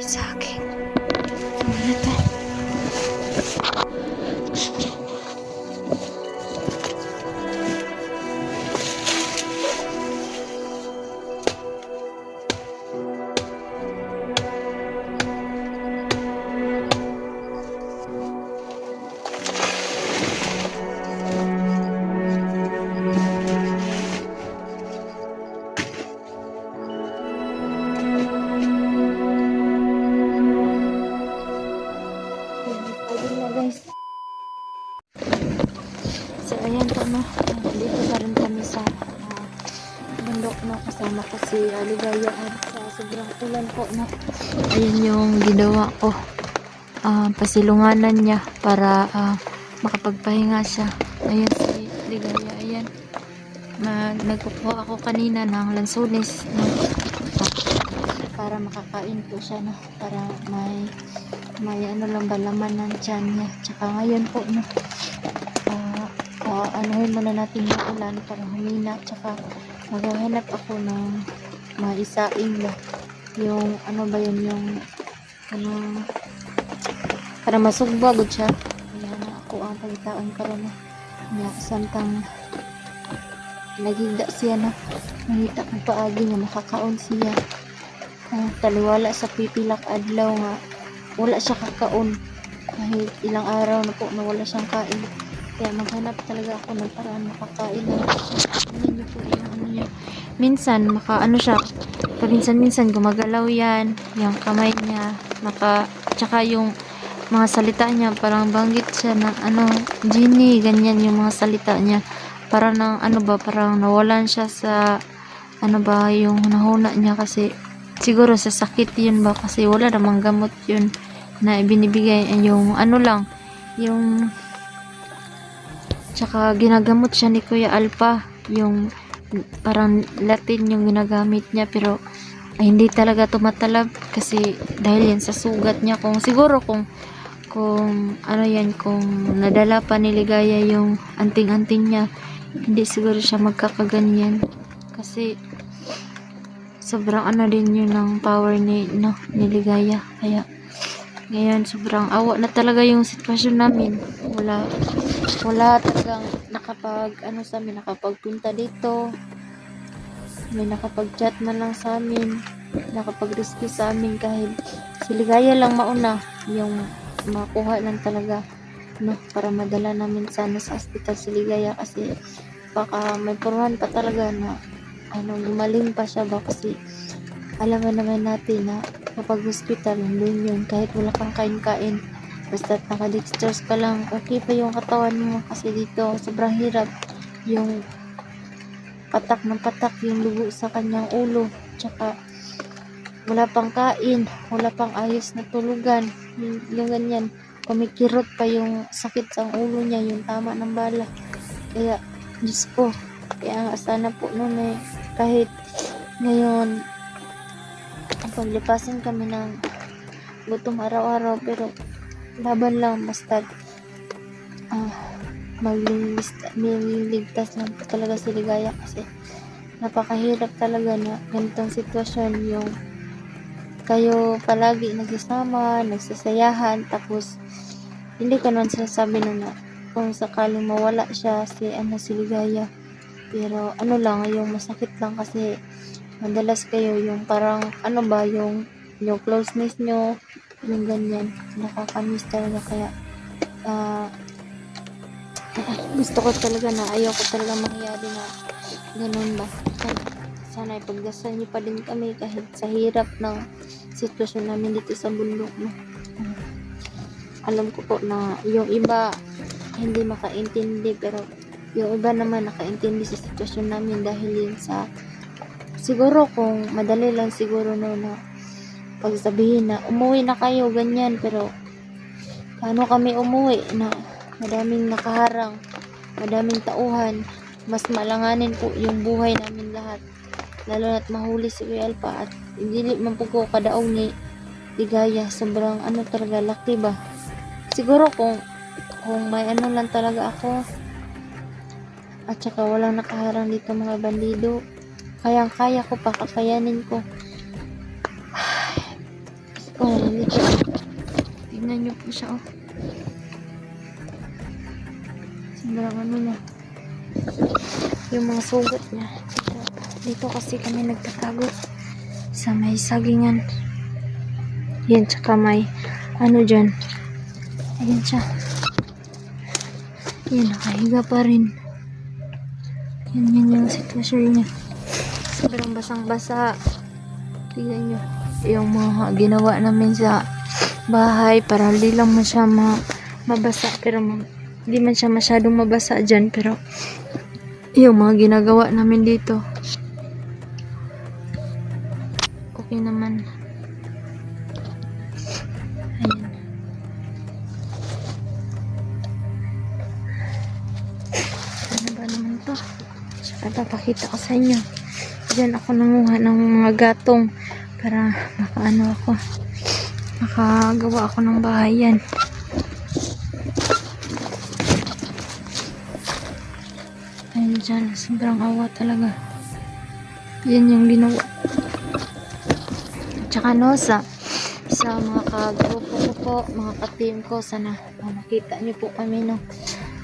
sa akin. Ano to? Guys. So ayan po no. Dito pa rin kami sa bundok no, kasama ko si Aligaya at sa sobrang ulan po no. Ayan yung ginawa ko. Pasilunganan niya para makapagpahinga siya. Ayan si Aligaya, ayan. Nagkukuha ako kanina ng lansones no, para makakain po siya no, para may ano lang ba laman ng tiyan niya. Tsaka ngayon po no, anuhin muna natin yung ulan para humina. Tsaka maghahanap ako ng maisaing na yung ano ba yun, yung ano, para masugbagod siya. Ayan na ako ang pagitaon karon na niya samtang nagigda siya na nakita kong paagi nga makakaon siya. Taliwala sa pipilak adlaw nga wala siya kakaon kahit ilang araw na po na wala siyang kain. Kaya maghanap talaga ako ng paraan makakain na siya. Tingnan niyo po yung ano niya. Minsan makaano siya, paminsan-minsan gumagalaw yan, yung kamay niya, tsaka yung mga salita niya, parang banggit siya ng ano, Ginny, ganyan yung mga salita niya. Para ng ano ba, parang nawalan siya sa ano ba, yung nahuna niya kasi siguro sa sakit yun ba, kasi wala namang gamot yun na ibinibigay, yung ano lang, yung tsaka ginagamot siya ni Kuya Alpha, yung parang Latin yung ginagamit niya, pero ay, hindi talaga tumatalab kasi dahil yan sa sugat niya. Kung siguro kung ano yan, kung nadala pa ni Ligaya yung anting-anting niya, hindi siguro siya magkakaganyan kasi sobrang ano din yun ng power ni Ligaya. Kaya ngayon sobrang awa na talaga yung sitwasyon namin. Wala talagang nakapagpunta dito, may nakapag-chat man lang sa amin, nakapag-rescue sa amin, kahit si Ligaya lang mauna yung makuha lang talaga no, para madala namin sana sa hospital si Ligaya, kasi baka may puruhan pa talaga na ano, gumaling pa siya ba, kasi alam naman natin na kapag hospital doon yun, kahit wala kang kain-kain, basta naka-discharge ka lang, okay pa yung katawan mo. Kasi dito sobrang hirap, yung patak ng patak yung dugo sa kanyang ulo, tsaka wala pang kain, wala pang ayos na tulugan, yung ganyan, kumikirot pa yung sakit sa ulo niya, yung tama ng bala. Kaya Diyos ko, kaya nga sana po noon kahit ngayon paglipasin kami ng gutom araw-araw, pero laban lang, basta magliligtas lang po talaga si Ligaya, kasi napakahirap talaga na ganitong sitwasyon, yung kayo palagi nagsasama, nagsasayahan, tapos hindi ka naman sinasabi na kung sakaling mawala siya si Ligaya. Pero ano lang, yung masakit lang kasi madalas kayo yung parang ano ba, yung closeness nyo, yung ganyan, nakakamiss talaga. Kaya gusto ko talaga na ayaw ko talaga mangyari na ganun ba. Sana ipagdasal niyo pa din kami kahit sa hirap ng sitwasyon namin dito sa bundok no. Alam ko po na yung iba hindi makaintindi, pero yung iba naman nakaintindi sa sitwasyon namin, dahil yun sa siguro kung madali lang siguro no na pagsabihin na umuwi na kayo ganyan, pero paano kami umuwi na madaming nakaharang, madaming tauhan, mas malanganin po yung buhay namin lahat, lalo na't mahuli si Kuya Alpha at hindi man po ko kadaog ni Ligaya. Sobrang ano talaga, laki ba, siguro kung may ano lang talaga ako at saka walang nakaharang dito mga bandido, kayang-kaya ko pa, kakayanin ko. Oh, nandito. Tignan nyo po siya, oh. Sobrang ano niya. Yung mga sugat niya. Dito kasi kami nagtatago sa may sagingan. Yan, tsaka may ano dyan. Ayan siya. Yan, nakahiga pa rin. Yan yung sitwasyon niya. Sobrang basang-basa. Tignan nyo. Yung mga ginawa namin sa bahay para hindi lang man siya mabasa. Pero hindi man siya masyadong mabasa dyan. Pero yung mga ginagawa namin dito, okay naman. Ayan. Ano ba naman to? Saka papakita ko sa inyo. Diyan ako nanguha ng mga gatong para makagawa ako ng bahay yan. Ayan dyan, sobrang awa talaga. Yan yung ginawa. Tsaka no, sa mga kagrupo ko po, mga ka-team ko, sana makita nyo po kami, no.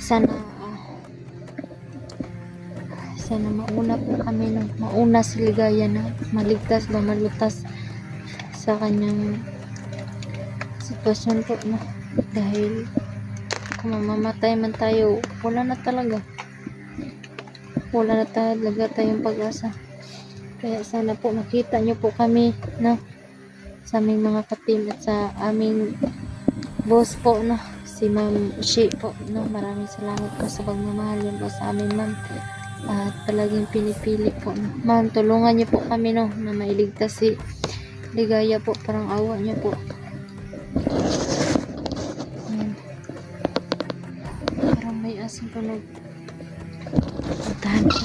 Sana mauna po kami, no. Mauna si Ligaya na maligtas ba, malutas sa kanyang sitwasyon po, no. Dahil kung mamamatay man tayo, wala na talaga tayong pag-asa. Kaya sana po makita nyo po kami, no, sa aming mga ka-team at sa aming boss po, no, si Ma'am Shi po, no. Maraming salamat po sa pagmamahal yun po sa amin, ma'am, at palaging pinipili po, no. Ma'am, tulungan nyo po kami, no, na mailigtas si Ligaya po. Parang awa nyo po. Ayan. Parang may asin po puntahan ko.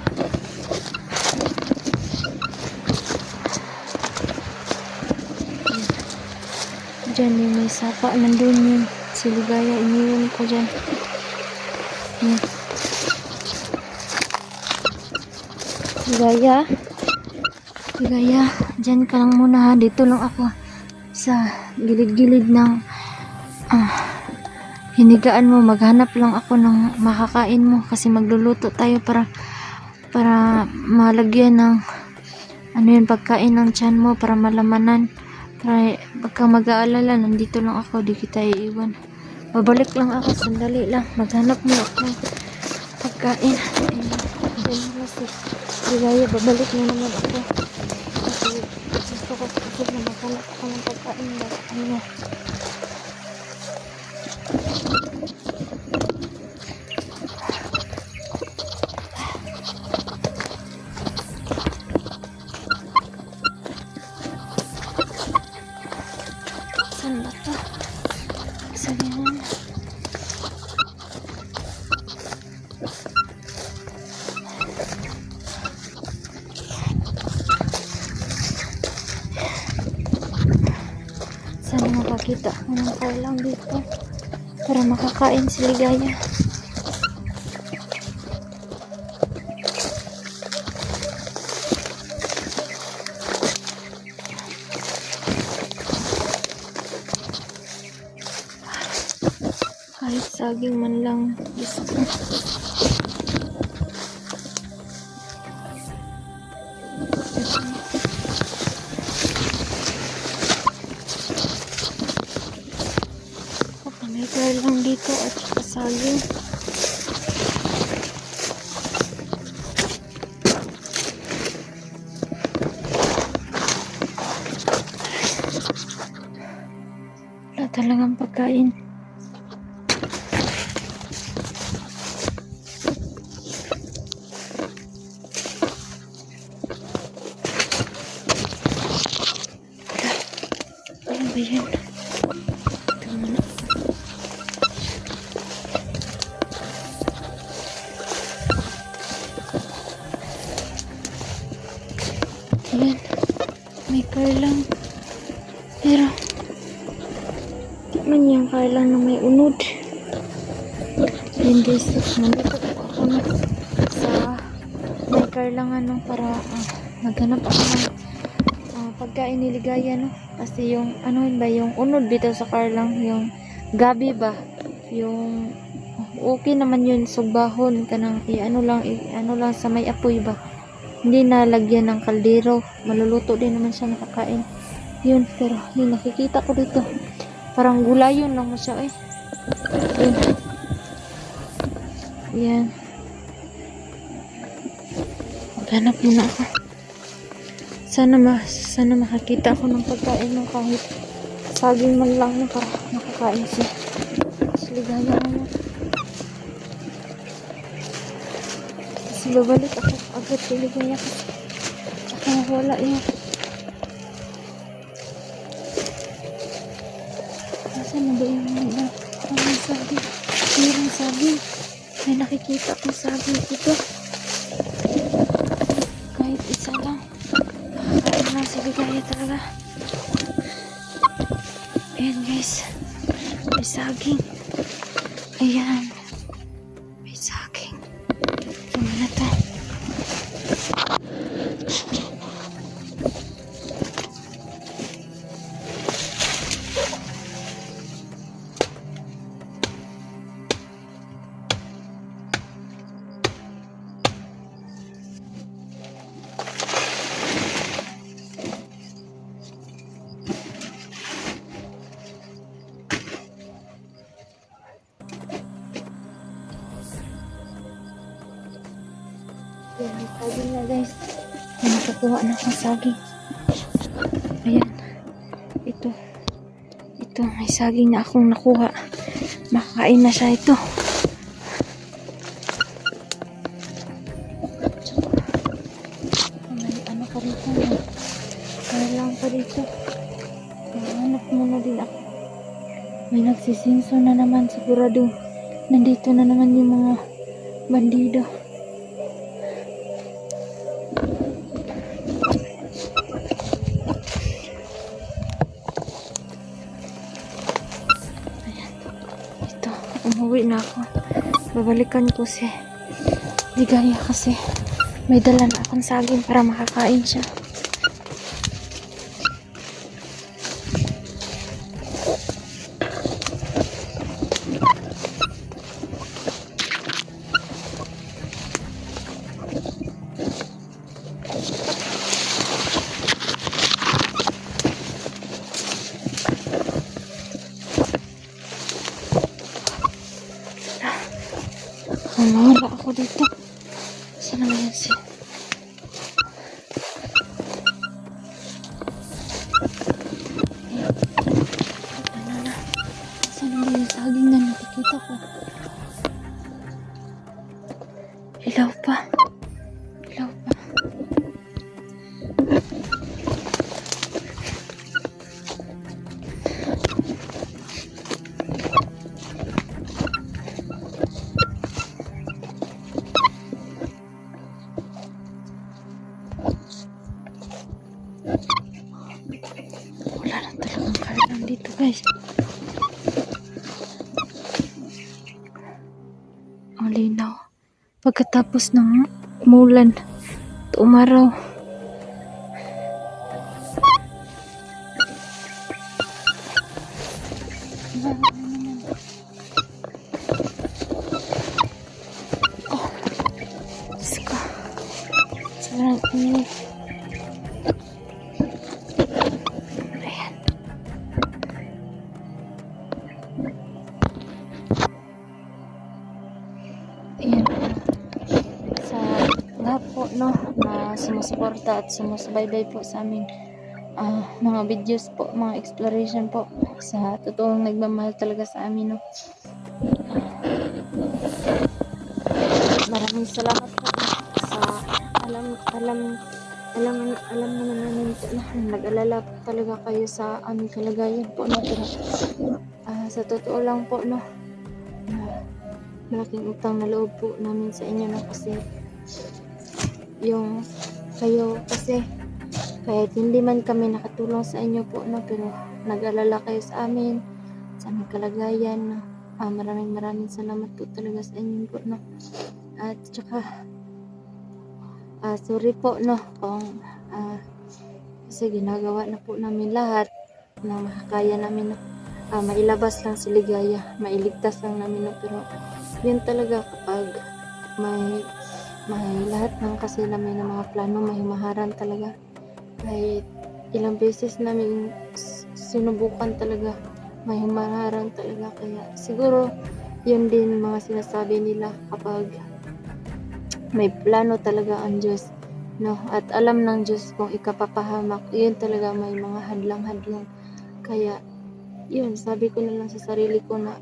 Diyan yung may sapa, nandun yun si Ligaya, iniwan ko dyan. Ayan. Ligaya, dyan ka lang muna, ha. Dito lang ako sa gilid-gilid ng hinigaan mo. Maghanap lang ako ng makakain mo kasi magluluto tayo para malagyan ng ano yun, pagkain ng tiyan mo, para malamanan. Para pagka mag-aalala, nandito lang ako, di kita iiwan. Babalik lang ako, sandali lang. Maghanap mo ako ng pagkain. Diyan na si Ligaya, babalik na naman ako. Kasi gusto ko na maghanap ako ng pagkain. Ano? Saan ba ito? Sabi mo na. Sana makakita ako ng kailang dito para makakain si Ligaya. Kahit saging man lang, gusto ko. Kapamigay lang dito at saka saging. Wala talagang pagkain. Ano ba yan? Ito muna. Ayan. May kailang. Pero di man yung kailang na may unod. Ayan guys. Nandito po ako na sa may kailangan, no, para maghanap ako ng pagkain ni Ligaya, no. Kasi yung ano yun ba, yung unod bitaw sa car lang, yung gabi ba, yung okay naman yun, sugbahon kanang ano lang, ano lang sa may apoy ba, hindi nalagyan ng kaldero, maluluto din naman siya, nakakain yun. Pero yun, nakikita ko dito parang gulayon lang mo siya yun. Yan, maghanap muna ako. Sana makakita ako ng pagkain ng kahit saging man lang na para makakain siya. Ligaya naman. Kasi babalik ako agad sa ligaya kasi tsaka wala yun. Nasaan na ba yung mga saging? Mayroong saging. May nakikita ko saging ito. Kahit isa lang. Nakakain na si ligaya talaga. Ayan guys. May saging. Ayan. May saging. Tama na to. Ayan, may saging na guys. May nakakuha na akong saging. Ayan. Ito. Ito, may saging na akong nakuha. Makakain na siya ito. May ano pa rito. May lang pa dito. Hanap muna din ako. May nagsisinso na naman. Sigurado. Nandito na naman yung mga bandido. Umuwi na ako. Babalikan ko si Ligaya kasi may dala na akong saging para makakain siya. Mawala ako dito. Saan naman yan siya? Ano na? Saan naman yung saging na nakikita ko? Ilaw pa. Ilaw pa. Wala na talagang karlan dito guys. Ang linaw. Pagkatapos ng umulan, umaraw. Oh, Diyos ko. Sobrang init. Ayan. Sa lahat po na sumusuporta at sumusubaybay po sa amin mga videos po, mga exploration po, sa totoong nagmamahal talaga sa amin maraming salamat po sa alam naman namin po nag-alala po talaga kayo sa aming kalagayan po pero sa totoo lang po malaking utang na loob po namin sa inyo kasi yung kayo kasi kahit hindi man kami nakatulong sa inyo po pero nag-alala kayo sa amin, sa aming kalagayan maraming salamat po talaga sa inyo po at saka sorry po kung kasi ginagawa na po namin lahat na makakaya namin, no? Mailabas lang si Ligaya, mailigtas lang namin, no? Pero yun talaga kapag may lahat ng kasi namin ng mga plano, may humaharang talaga. Kahit ilang beses namin sinubukan talaga, may humaharang talaga. Kaya siguro yun din mga sinasabi nila kapag may plano talaga ang Diyos, no? At alam ng Diyos kung ikapapahamak, yun talaga may mga hadlang-hadlang. Kaya yun, sabi ko na lang sa sarili ko na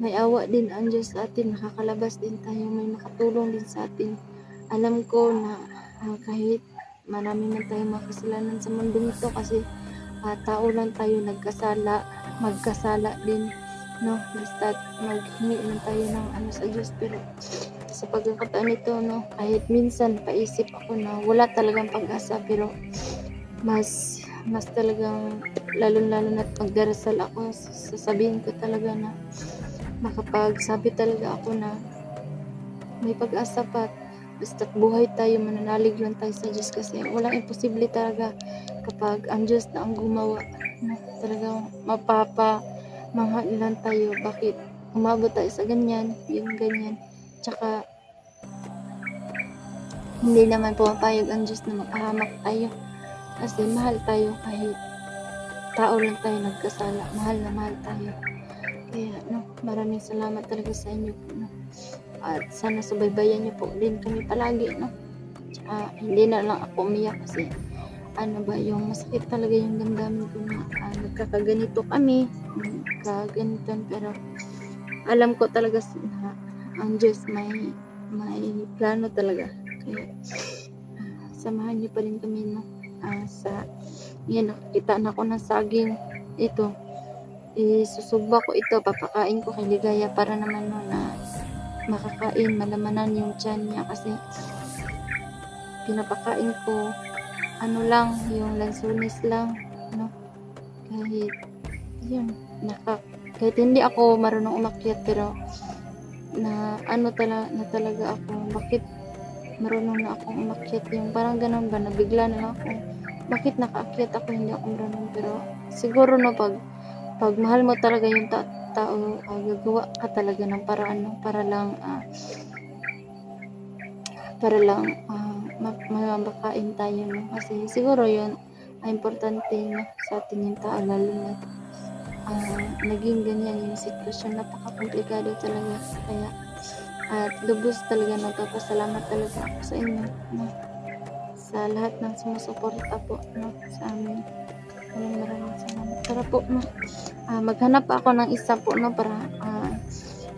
may awa din ang Diyos sa atin, nakakalabas din tayo, may makatulong din sa atin. Alam ko na kahit marami man tayong makasalanan sa mundong ito, kasi tao lang tayo, magkasala din, no? Basta maghingi lang tayo ng sa Diyos. Pero sa pagkakataon nito, no, kahit minsan paisip ako na wala talagang pag-asa, pero mas talagang lalo na pagdarasal ako, sasabihin ko talaga na makapagsabi talaga ako na may pag-asa pa. Basta buhay tayo, mananalig lang tayo sa Diyos, kasi walang imposible talaga kapag ang Diyos na ang gumawa, no? Talagang mapapamangha lang tayo, bakit umabot tayo sa ganyan, yung ganyan. Tsaka hindi naman pumapayag ang Diyos na mapahamak tayo, kasi mahal tayo. Kahit tao lang tayo nagkasala, mahal na mahal tayo. Kaya no, maraming salamat talaga sa inyo po, no? At sana subaybayan niyo po din kami palagi, no? Tsaka hindi na lang ako umiyak, kasi yung masakit talaga yung damdamin ko na nagkakaganito kami, nagkaganitan. Pero alam ko talaga na ang Diyos may plano talaga. Kaya samahan niyo pa rin kami, no? Yan, nakakita na ako ng saging. Ito, isusugba ko ito, papakain ko kay Ligaya para naman, no, na makakain, malamanan yung tiyan niya, kasi pinapakain ko lang, yung lansunis lang, no? Kahit yun, kahit hindi ako marunong umakyat, pero na talaga ako, bakit marunong na akong umakyat, yung parang ganun ba, nabigla na lang ako, bakit nakaakyat ako, hindi ako marunong. Pero siguro, no, pag mahal mo talaga yung tao, gagawa ka talaga ng paraan, no? Para lang mabakain tayo, no? Kasi siguro yun importante, no, sa atin yung tao, lalo na naging ganyan yung sitwasyon, napaka-komplikado talaga. Kaya at lubos talaga nagpapasalamat talaga ako sa inyo, no? Sa lahat ng sumusuporta po, no, sa amin. Maraming salamat. Tara po, no, maghanap ako ng isa po, no, para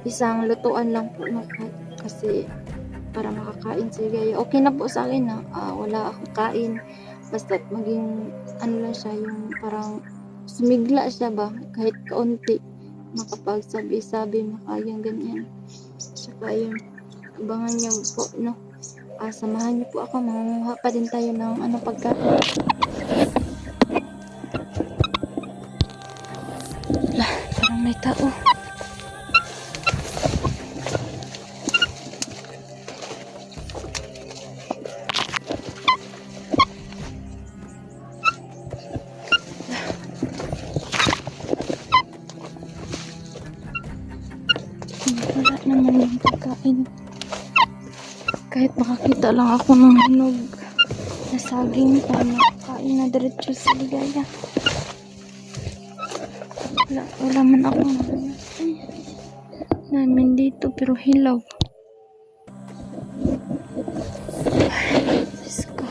isang lutuan lang po, no, kasi para makakain si Ligaya. Okay na po sa akin na wala akong kain, basta maging lang siya, yung parang sumigla siya ba, kahit kaunti, makapagsabi-sabi, makayang ganyan. Saka yun, abangan niyo po, no? Samahan niyo po ako, mangunguha pa din tayo ng pagkain. Parang may tao. Wala naman yung pagkain. Kahit makakita lang ako ng hinog na saging, para makakain na diretso sa Ligaya. Wala man ako namin dito, pero hilaw. Let's go.